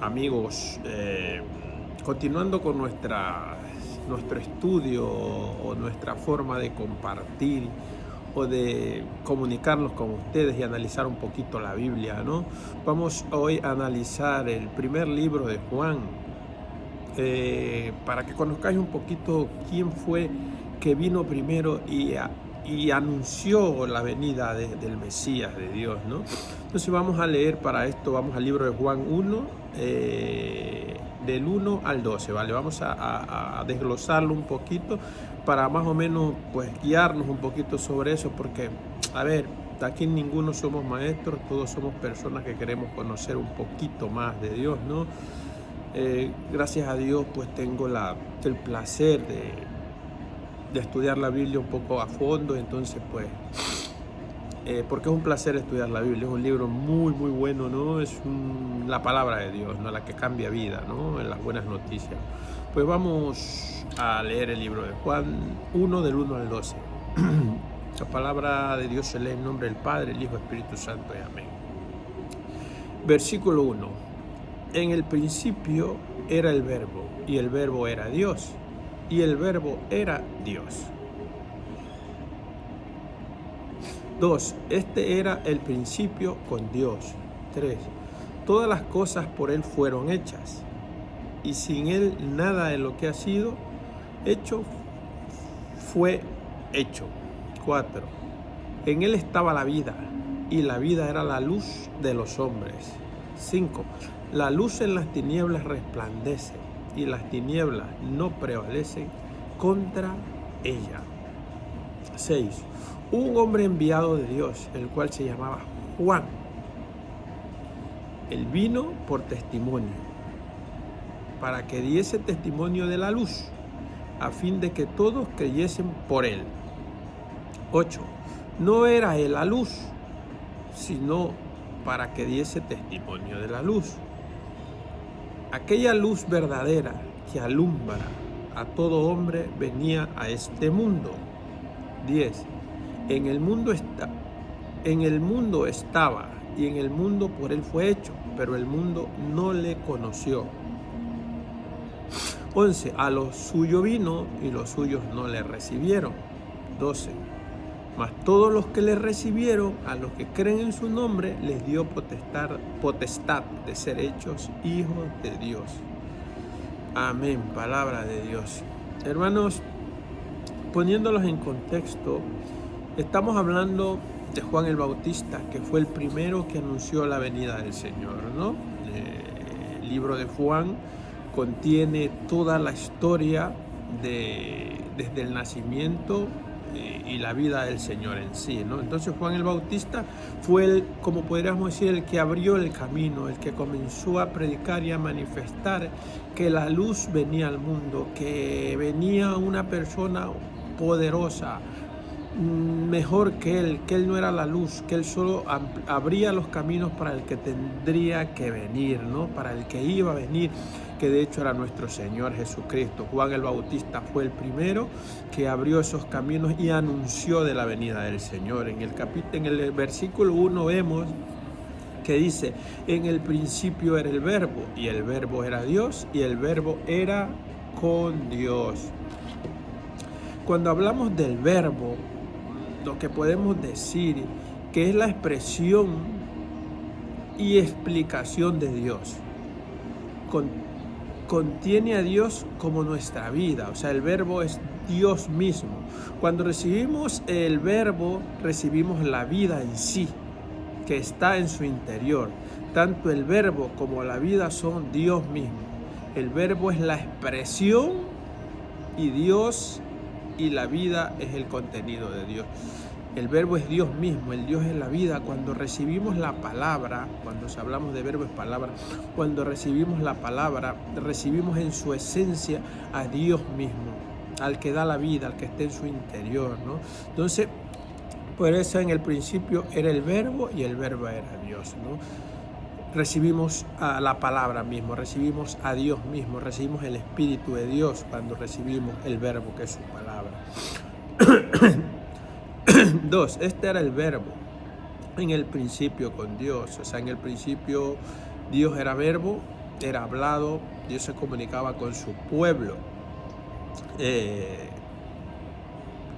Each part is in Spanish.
Amigos, continuando con nuestro estudio o nuestra forma de compartir o de comunicarnos con ustedes y analizar un poquito la Biblia, ¿no? Vamos hoy a analizar el primer libro de Juan, para que conozcáis un poquito quién fue que vino primero y anunció la venida del Mesías de Dios, ¿no? Entonces vamos a leer para esto, vamos al libro de Juan 1, del 1 al 12, ¿vale? Vamos a desglosarlo un poquito para más o menos pues guiarnos un poquito sobre eso, porque, a ver, aquí ninguno somos maestros, todos somos personas que queremos conocer un poquito más de Dios, ¿no? Gracias a Dios pues tengo el placer de estudiar la Biblia un poco a fondo, entonces pues porque es un placer estudiar la Biblia, es un libro muy muy bueno, ¿no? La palabra de Dios, ¿no? La que cambia vida, ¿no? En las buenas noticias. Pues vamos a leer el libro de Juan 1 del 1 al 12. La palabra de Dios se lee en nombre del Padre, el Hijo, Espíritu Santo y amén. Versículo 1. En el principio era el Verbo, y el Verbo era Dios, y el Verbo era Dios. 2. Este era el principio con Dios. 3. Todas las cosas por Él fueron hechas, y sin Él nada de lo que ha sido hecho fue hecho. 4. En Él estaba la vida, y la vida era la luz de los hombres. 5. La luz en las tinieblas resplandece, y las tinieblas no prevalecen contra ella. 6. Un hombre enviado de Dios, el cual se llamaba Juan. Él vino por testimonio, para que diese testimonio de la luz, a fin de que todos creyesen por él. 8. No era él la luz, sino para que diese testimonio de la luz. Aquella luz verdadera que alumbra a todo hombre venía a este mundo. 10. En el mundo estaba, y en el mundo por él fue hecho, pero el mundo no le conoció. 11. A los suyos vino, y los suyos no le recibieron. 12. Mas todos los que le recibieron, a los que creen en su nombre, les dio potestad de ser hechos hijos de Dios. Amén, palabra de Dios. Hermanos, poniéndolos en contexto, estamos hablando de Juan el Bautista, que fue el primero que anunció la venida del Señor, ¿no? El libro de Juan contiene toda la historia desde el nacimiento y la vida del Señor en sí, ¿no? Entonces Juan el Bautista fue como podríamos decir, el que abrió el camino, el que comenzó a predicar y a manifestar que la luz venía al mundo, que venía una persona poderosa, mejor que él no era la luz, que él solo abría los caminos para el que tendría que venir, ¿no? Para el que iba a venir, que de hecho era nuestro Señor Jesucristo. Juan el Bautista fue el primero que abrió esos caminos y anunció de la venida del Señor. En el versículo 1 vemos que dice: en el principio era el Verbo, y el Verbo era Dios, y el Verbo era con Dios. Cuando hablamos del Verbo, lo que podemos decir que es la expresión y explicación de Dios. Contiene a Dios como nuestra vida, o sea, el Verbo es Dios mismo. Cuando recibimos el Verbo, recibimos la vida en sí, que está en su interior. Tanto el Verbo como la vida son Dios mismo. El Verbo es la expresión y Dios y la vida es el contenido de Dios. El Verbo es Dios mismo, el Dios es la vida. Cuando recibimos la palabra, cuando hablamos de verbo es palabra, cuando recibimos la palabra, recibimos en su esencia a Dios mismo, al que da la vida, al que está en su interior, ¿no? Entonces, por eso en el principio era el Verbo y el Verbo era Dios, ¿no? Recibimos a la palabra mismo, recibimos a Dios mismo, recibimos el Espíritu de Dios cuando recibimos el Verbo, que es su palabra. 2. Este era el Verbo en el principio con Dios. O sea, en el principio Dios era Verbo era hablado, Dios se comunicaba con su pueblo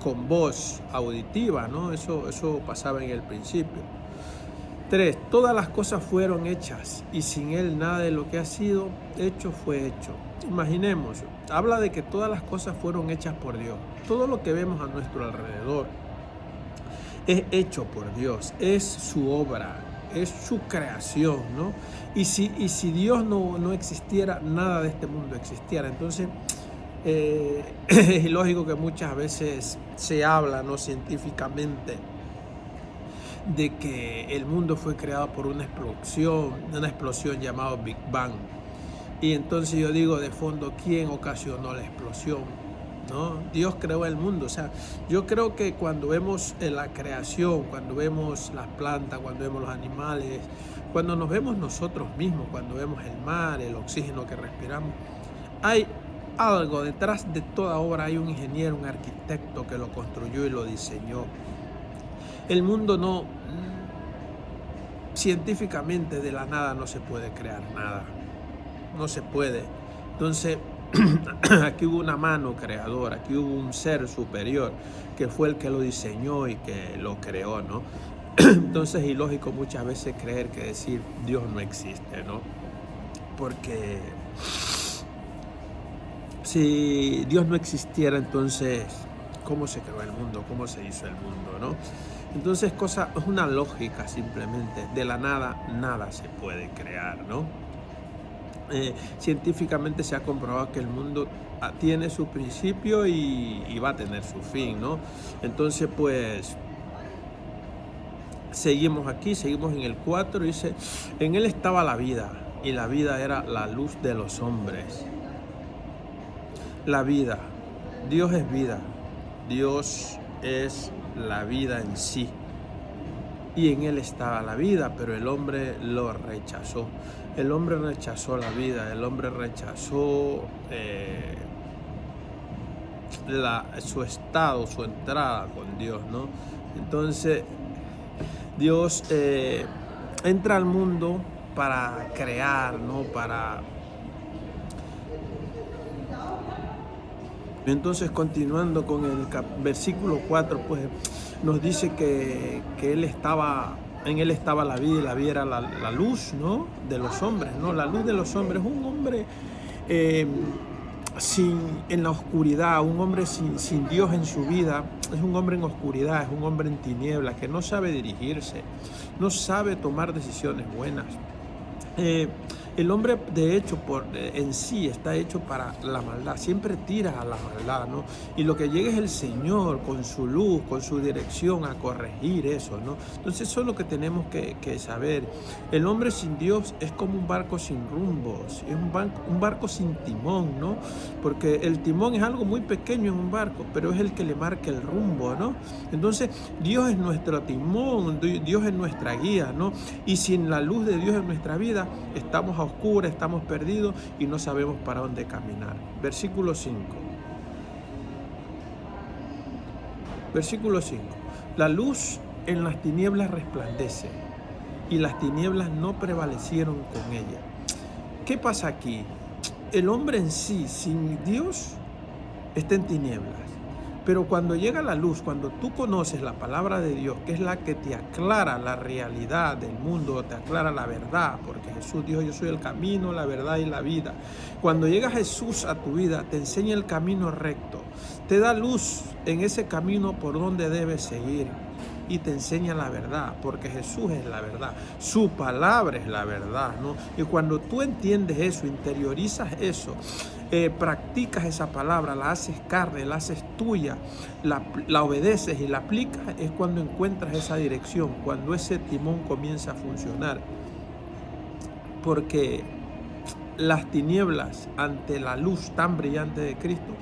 con voz auditiva, ¿no? Eso pasaba en el principio. 3. Todas las cosas fueron hechas y sin Él nada de lo que ha sido hecho fue hecho. Imaginemos, habla de que todas las cosas fueron hechas por Dios. Todo lo que vemos a nuestro alrededor es hecho por Dios, es su obra, es su creación, ¿no? Y si Dios no existiera, nada de este mundo existiera. Entonces, es ilógico que muchas veces se habla, ¿no?, científicamente, de que el mundo fue creado por una explosión llamada Big Bang. Y entonces yo digo de fondo, ¿quién ocasionó la explosión? ¿No? Dios creó el mundo. O sea, yo creo que cuando vemos la creación, cuando vemos las plantas, cuando vemos los animales, cuando nos vemos nosotros mismos, cuando vemos el mar, el oxígeno que respiramos, hay algo detrás de toda obra. Hay un ingeniero, un arquitecto que lo construyó y lo diseñó. El mundo no, científicamente de la nada no se puede crear nada, no se puede. Entonces, aquí hubo una mano creadora, aquí hubo un ser superior que fue el que lo diseñó y que lo creó, ¿no? Entonces es ilógico muchas veces creer que decir Dios no existe, ¿no? Porque si Dios no existiera, entonces, ¿cómo se creó el mundo? ¿Cómo se hizo el mundo, no? Entonces es una lógica simplemente. De la nada, nada se puede crear, ¿no? Científicamente se ha comprobado que el mundo tiene su principio y va a tener su fin, ¿no? Entonces, pues, seguimos aquí, seguimos en el 4, dice, en Él estaba la vida, y la vida era la luz de los hombres. La vida, Dios es vida, Dios es la vida en sí, y en Él estaba la vida, pero el hombre lo rechazó. El hombre rechazó la vida, el hombre rechazó su estado, su entrada con Dios, ¿no? Entonces, Dios entra al mundo para crear, ¿no? Entonces, continuando con el versículo 4, pues nos dice que en Él estaba la vida, y la vida era la luz, ¿no?, de los hombres, ¿no? La luz de los hombres. Un hombre en la oscuridad, un hombre sin Dios en su vida, es un hombre en oscuridad, es un hombre en tinieblas, que no sabe dirigirse, no sabe tomar decisiones buenas. El hombre, de hecho, en sí está hecho para la maldad, siempre tira a la maldad, ¿no? Y lo que llega es el Señor con su luz, con su dirección a corregir eso, ¿no? Entonces eso es lo que tenemos que saber. El hombre sin Dios es como un barco sin rumbos, es un barco sin timón, ¿no? Porque el timón es algo muy pequeño en un barco, pero es el que le marca el rumbo, ¿no? Entonces Dios es nuestro timón, Dios es nuestra guía, ¿no? Y sin la luz de Dios en nuestra vida, estamos a oscuras, estamos perdidos y no sabemos para dónde caminar. Versículo 5. Versículo 5. La luz en las tinieblas resplandece, y las tinieblas no prevalecieron con ella. ¿Qué pasa aquí? El hombre en sí, sin Dios, está en tinieblas. Pero cuando llega la luz, cuando tú conoces la palabra de Dios, que es la que te aclara la realidad del mundo, te aclara la verdad, porque Jesús dijo, yo soy el camino, la verdad y la vida. Cuando llega Jesús a tu vida, te enseña el camino recto, te da luz en ese camino por donde debes seguir, y te enseña la verdad, porque Jesús es la verdad, su palabra es la verdad, ¿no? Y cuando tú entiendes eso, interiorizas eso, practicas esa palabra, la haces carne, la haces tuya, la obedeces y la aplicas, es cuando encuentras esa dirección, cuando ese timón comienza a funcionar. Porque las tinieblas ante la luz tan brillante de Cristo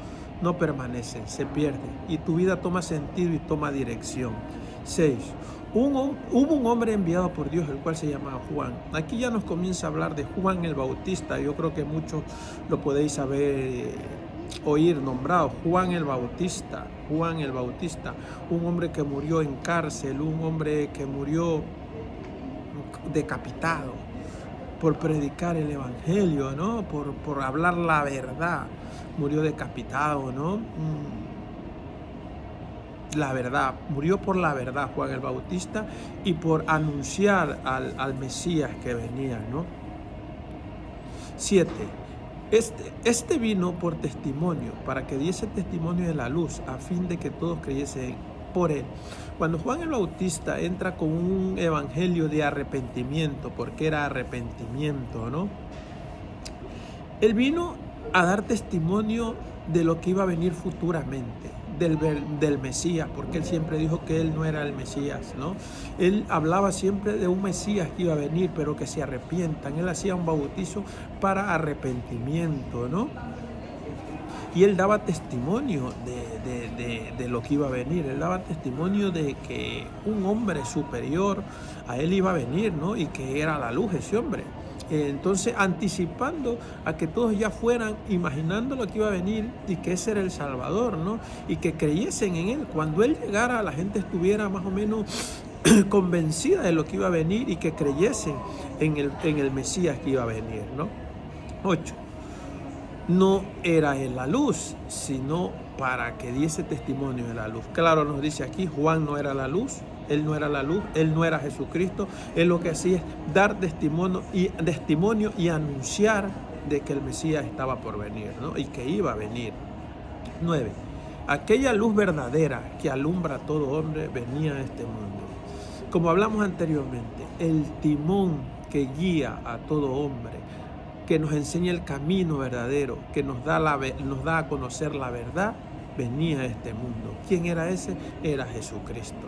no permanecen, se pierden, y tu vida toma sentido y toma dirección. 6. Hubo un hombre enviado por Dios, el cual se llamaba Juan. Aquí ya nos comienza a hablar de Juan el Bautista. Yo creo que muchos lo podéis oír nombrado. Juan el Bautista, un hombre que murió en cárcel, un hombre que murió decapitado. por predicar el evangelio, ¿no? Por hablar la verdad. Murió decapitado, ¿no? La verdad, murió por la verdad Juan el Bautista y por anunciar al Mesías que venía, ¿no? 7. Este vino por testimonio, para que diese testimonio de la luz, a fin de que todos creyesen por él. Cuando Juan el Bautista entra con un evangelio de arrepentimiento, porque era arrepentimiento, ¿no? Él vino a dar testimonio de lo que iba a venir futuramente, del Mesías, porque él siempre dijo que él no era el Mesías, ¿no? Él hablaba siempre de un Mesías que iba a venir, pero que se arrepientan. Él hacía un bautizo para arrepentimiento, ¿no? Y él daba testimonio de lo que iba a venir. Él daba testimonio de que un hombre superior a él iba a venir, ¿no? Y que era la luz ese hombre. Entonces, anticipando a que todos ya fueran imaginando lo que iba a venir y que ese era el Salvador, ¿no? Y que creyesen en él. Cuando él llegara, la gente estuviera más o menos convencida de lo que iba a venir y que creyesen en el Mesías que iba a venir, ¿no? 8. No era él la luz, sino para que diese testimonio de la luz. Claro, nos dice aquí, Juan no era la luz, él no era la luz, él no era Jesucristo. Él lo que hacía es dar testimonio y anunciar de que el Mesías estaba por venir, ¿no? Y que iba a venir. 9. Aquella luz verdadera que alumbra a todo hombre venía a este mundo. Como hablamos anteriormente, el timón que guía a todo hombre, que nos enseña el camino verdadero, que nos da a conocer la verdad, venía a este mundo. ¿Quién era ese? Era Jesucristo,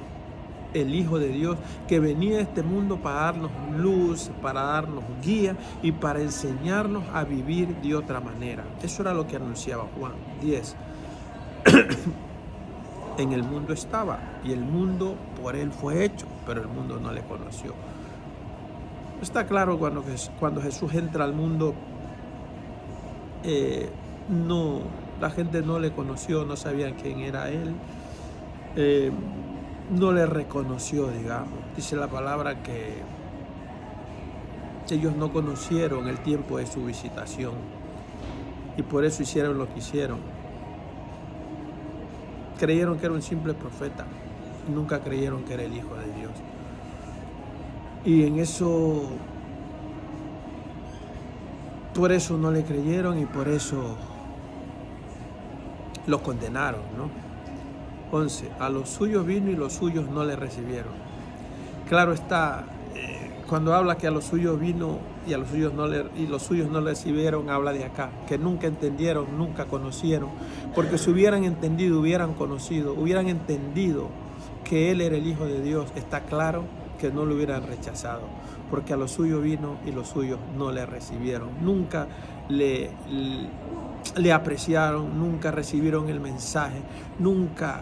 el Hijo de Dios, que venía a este mundo para darnos luz, para darnos guía y para enseñarnos a vivir de otra manera. Eso era lo que anunciaba Juan. 10. En el mundo estaba, y el mundo por él fue hecho, pero el mundo no le conoció. Está claro cuando Jesús entra al mundo, la gente no le conoció, no sabían quién era él, no le reconoció, digamos. Dice la palabra que ellos no conocieron el tiempo de su visitación y por eso hicieron lo que hicieron. Creyeron que era un simple profeta, nunca creyeron que era el Hijo de Dios. Y en eso, por eso no le creyeron y por eso lo condenaron, ¿no? 11. A los suyos vino y los suyos no le recibieron. Claro está, cuando habla que a los suyos vino y los suyos no le recibieron, habla de acá, que nunca entendieron, nunca conocieron, porque si hubieran entendido, hubieran conocido, hubieran entendido que él era el Hijo de Dios, está claro que no lo hubieran rechazado, porque a los suyos vino y los suyos no le recibieron, nunca le apreciaron, nunca recibieron el mensaje, nunca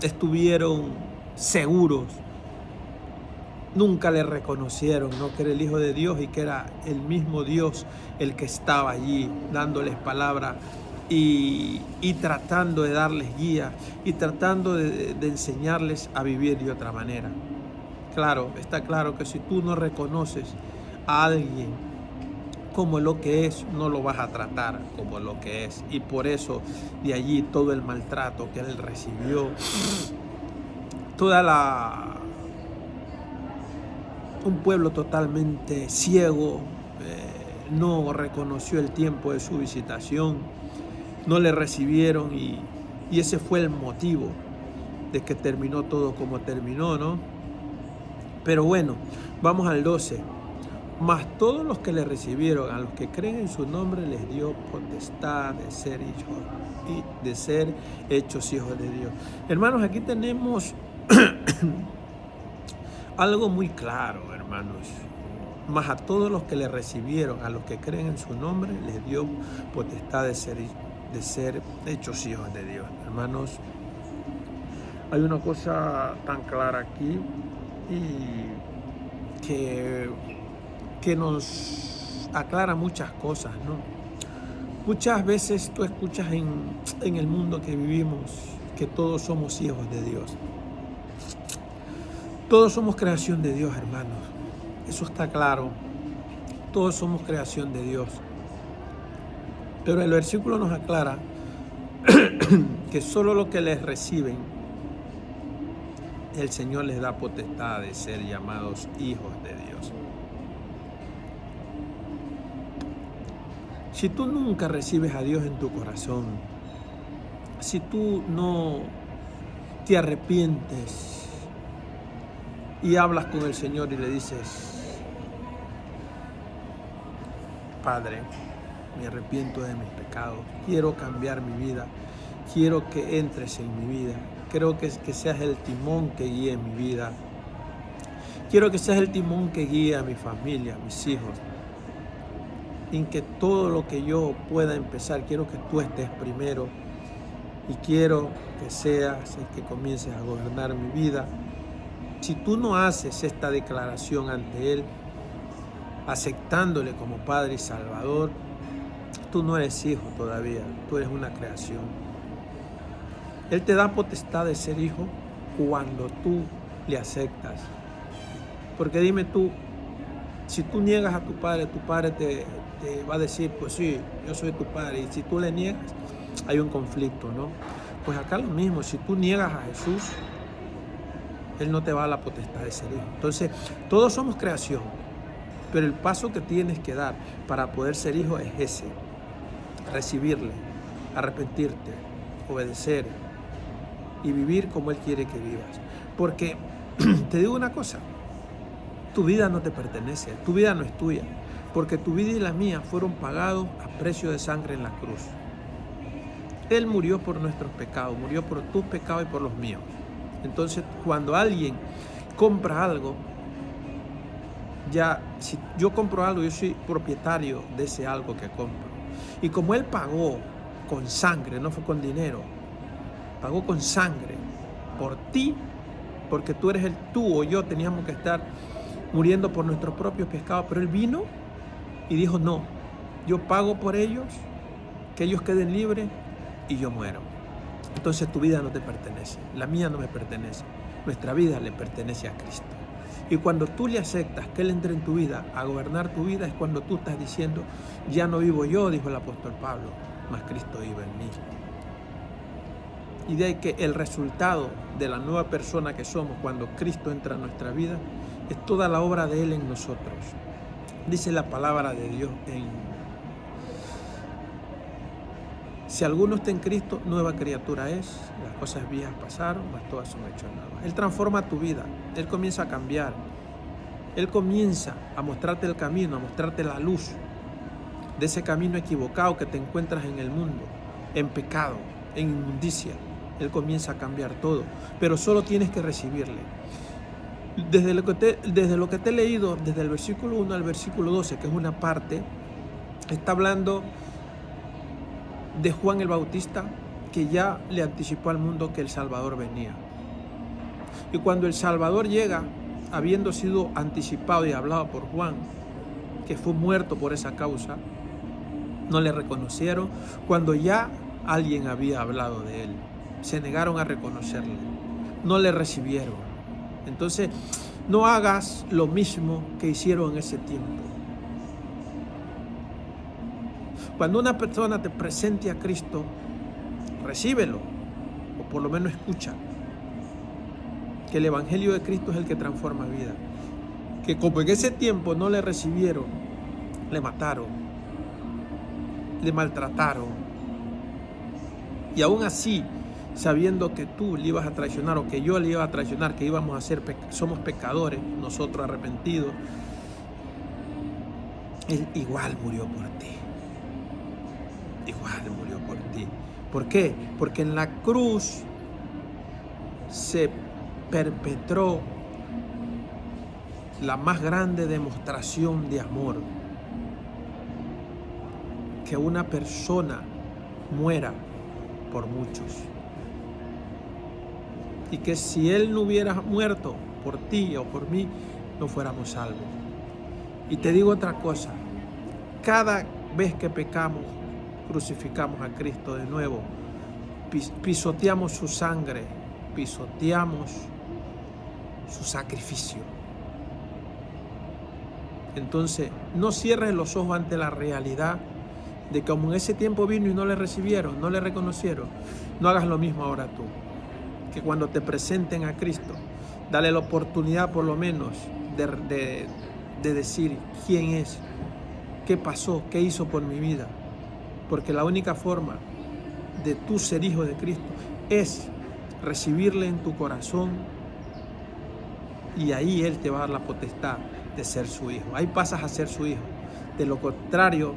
estuvieron seguros, nunca le reconocieron, ¿no? Que era el Hijo de Dios y que era el mismo Dios el que estaba allí dándoles palabra y tratando de darles guía y tratando de enseñarles a vivir de otra manera. Claro, está claro que si tú no reconoces a alguien como lo que es, no lo vas a tratar como lo que es. Y por eso de allí todo el maltrato que él recibió, un pueblo totalmente ciego, no reconoció el tiempo de su visitación, no le recibieron y ese fue el motivo de que terminó todo como terminó, ¿no? Pero bueno, vamos al 12. Mas todos los que le recibieron, a los que creen en su nombre, les dio potestad de ser hechos hijos de Dios. Hermanos, aquí tenemos algo muy claro, hermanos. Mas a todos los que le recibieron, a los que creen en su nombre, les dio potestad de ser hechos hijos de Dios. Hermanos, hay una cosa tan clara aquí y que nos aclara muchas cosas, ¿no? Muchas veces tú escuchas en el mundo que vivimos que todos somos hijos de Dios. Todos somos creación de Dios, hermanos. Eso está claro. Todos somos creación de Dios. Pero el versículo nos aclara que solo los que les reciben, el Señor les da potestad de ser llamados hijos de Dios. Si tú nunca recibes a Dios en tu corazón, si tú no te arrepientes y hablas con el Señor y le dices: Padre, me arrepiento de mis pecados, quiero cambiar mi vida, quiero que entres en mi vida, quiero que seas el timón que guíe mi vida, quiero que seas el timón que guíe a mi familia, a mis hijos, en que todo lo que yo pueda empezar, quiero que tú estés primero y quiero que seas el que comiences a gobernar mi vida. Si tú no haces esta declaración ante Él, aceptándole como Padre y Salvador, tú no eres hijo todavía, tú eres una creación. Él te da potestad de ser hijo cuando tú le aceptas. Porque dime tú, si tú niegas a tu padre te va a decir: pues sí, yo soy tu padre. Y si tú le niegas, hay un conflicto, ¿no? Pues acá lo mismo, si tú niegas a Jesús, Él no te va a dar la potestad de ser hijo. Entonces, todos somos creación, pero el paso que tienes que dar para poder ser hijo es ese: recibirle, arrepentirte, obedecer y vivir como Él quiere que vivas. Porque te digo una cosa, tu vida no te pertenece, tu vida no es tuya, porque tu vida y la mía fueron pagados a precio de sangre en la cruz. Él murió por nuestros pecados, murió por tus pecados y por los míos. Entonces, cuando alguien compra algo, ya, si yo compro algo, yo soy propietario de ese algo que compro. Y como Él pagó con sangre, no fue con dinero, pagó con sangre por ti, porque tú o yo teníamos que estar muriendo por nuestros propios pecados, pero Él vino y dijo: no, yo pago por ellos, que ellos queden libres y yo muero. Entonces tu vida no te pertenece, la mía no me pertenece, nuestra vida le pertenece a Cristo. Y cuando tú le aceptas que Él entre en tu vida, a gobernar tu vida, es cuando tú estás diciendo: ya no vivo yo, dijo el apóstol Pablo, mas Cristo vive en mí. Y de ahí que el resultado de la nueva persona que somos cuando Cristo entra en nuestra vida es toda la obra de Él en nosotros. Dice la palabra de Dios si alguno está en Cristo, nueva criatura es, las cosas viejas pasaron, mas todas son hechas nuevas. Él transforma tu vida, Él comienza a cambiar, Él comienza a mostrarte el camino, a mostrarte la luz de ese camino equivocado que te encuentras en el mundo, en pecado, en inmundicia. Él comienza a cambiar todo, pero solo tienes que recibirle. Desde lo que te he leído, desde el versículo 1 al versículo 12, que es una parte, está hablando de Juan el Bautista, que ya le anticipó al mundo que el Salvador venía. Y cuando el Salvador llega, habiendo sido anticipado y hablado por Juan, que fue muerto por esa causa, no le reconocieron cuando ya alguien había hablado de él. Se negaron a reconocerle, no le recibieron. Entonces, no hagas lo mismo que hicieron en ese tiempo. Cuando una persona te presente a Cristo, recíbelo, o por lo menos escucha que el Evangelio de Cristo es el que transforma vida. Que como en ese tiempo no le recibieron, le mataron, le maltrataron, y aún así, sabiendo que tú le ibas a traicionar o que yo le iba a traicionar, que íbamos a ser somos pecadores, nosotros arrepentidos, Él igual murió por ti. Igual murió por ti. ¿Por qué? Porque en la cruz se perpetró la más grande demostración de amor. Que una persona muera por muchos. Y que si Él no hubiera muerto por ti o por mí, no fuéramos salvos. Y te digo otra cosa, cada vez que pecamos, crucificamos a Cristo de nuevo, pisoteamos su sangre, pisoteamos su sacrificio. Entonces, no cierres los ojos ante la realidad de que como en ese tiempo vino y no le recibieron, no le reconocieron. No hagas lo mismo ahora tú. Que cuando te presenten a Cristo, dale la oportunidad por lo menos de decir quién es, qué pasó, qué hizo por mi vida. Porque la única forma de tú ser hijo de Cristo es recibirle en tu corazón, y ahí Él te va a dar la potestad de ser su hijo. Ahí pasas a ser su hijo. De lo contrario,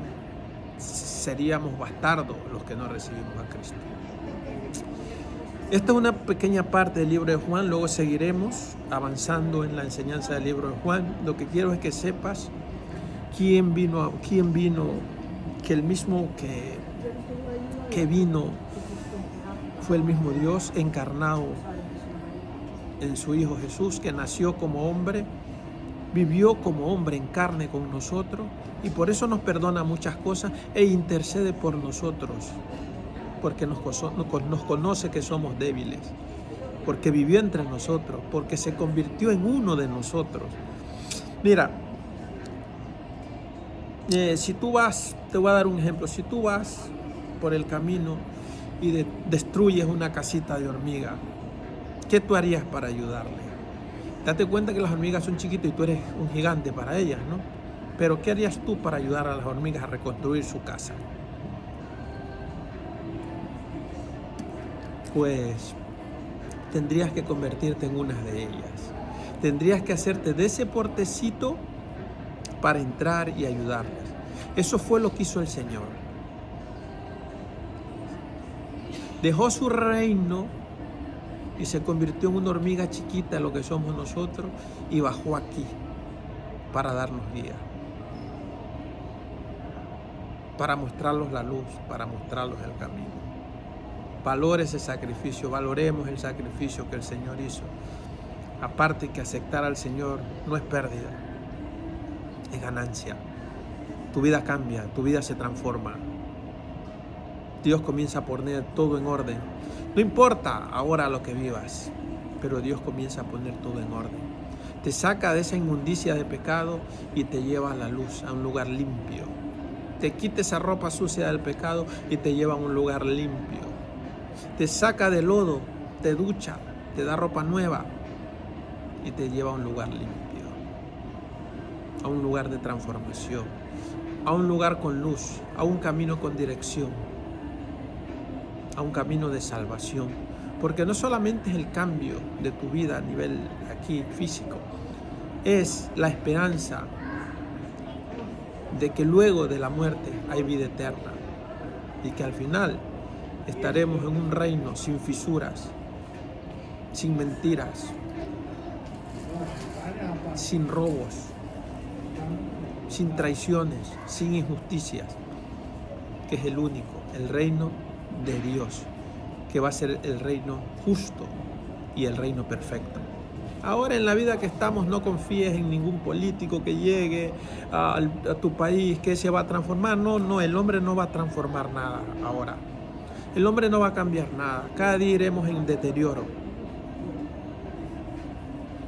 seríamos bastardos los que no recibimos a Cristo. Esta es una pequeña parte del libro de Juan, luego seguiremos avanzando en la enseñanza del libro de Juan. Lo que quiero es que sepas quién vino, que el mismo que vino fue el mismo Dios encarnado en su Hijo Jesús, que nació como hombre, vivió como hombre en carne con nosotros, y por eso nos perdona muchas cosas e intercede por nosotros, porque nos conoce que somos débiles, porque vivió entre nosotros, porque se convirtió en uno de nosotros. Mira, si tú vas, te voy a dar un ejemplo, si tú vas por el camino y destruyes una casita de hormiga, ¿qué tú harías para ayudarle? Date cuenta que las hormigas son chiquitas y tú eres un gigante para ellas, ¿no? Pero ¿qué harías tú para ayudar a las hormigas a reconstruir su casa? Pues tendrías que convertirte en una de ellas. Tendrías que hacerte de ese portecito para entrar y ayudarles. Eso fue lo que hizo el Señor. Dejó su reino y se convirtió en una hormiga chiquita, lo que somos nosotros, y bajó aquí para darnos guía, para mostrarlos la luz, para mostrarlos el camino. Valore ese sacrificio, valoremos el sacrificio que el Señor hizo. Aparte que aceptar al Señor no es pérdida, es ganancia. Tu vida cambia, tu vida se transforma. Dios comienza a poner todo en orden. No importa ahora lo que vivas, pero Dios comienza a poner todo en orden. Te saca de esa inmundicia de pecado y te lleva a la luz, a un lugar limpio. Te quita esa ropa sucia del pecado y te lleva a un lugar limpio. Te saca del lodo, te ducha, te da ropa nueva y te lleva a un lugar limpio, a un lugar de transformación, a un lugar con luz, a un camino con dirección, a un camino de salvación. Porque no solamente es el cambio de tu vida a nivel aquí físico, es la esperanza de que luego de la muerte hay vida eterna y que al final estaremos en un reino sin fisuras, sin mentiras, sin robos, sin traiciones, sin injusticias, que es el único, el reino de Dios, que va a ser el reino justo y el reino perfecto. Ahora en la vida que estamos no confíes en ningún político que llegue a tu país, que se va a transformar. No, el hombre no va a transformar nada ahora. El hombre no va a cambiar nada. Cada día iremos en deterioro.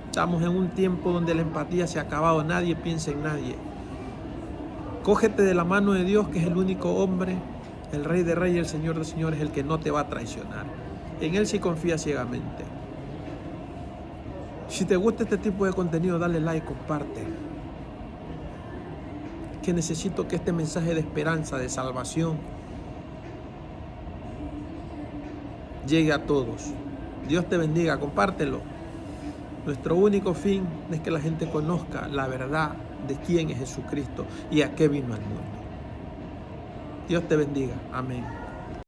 Estamos en un tiempo donde la empatía se ha acabado. Nadie piensa en nadie. Cógete de la mano de Dios, que es el único hombre, el Rey de Reyes, el Señor de Señores, el que no te va a traicionar. En Él sí confía ciegamente. Si te gusta este tipo de contenido, dale like, comparte. Que necesito que este mensaje de esperanza, de salvación, llegue a todos. Dios te bendiga, compártelo. Nuestro único fin es que la gente conozca la verdad de quién es Jesucristo y a qué vino al mundo. Dios te bendiga. Amén.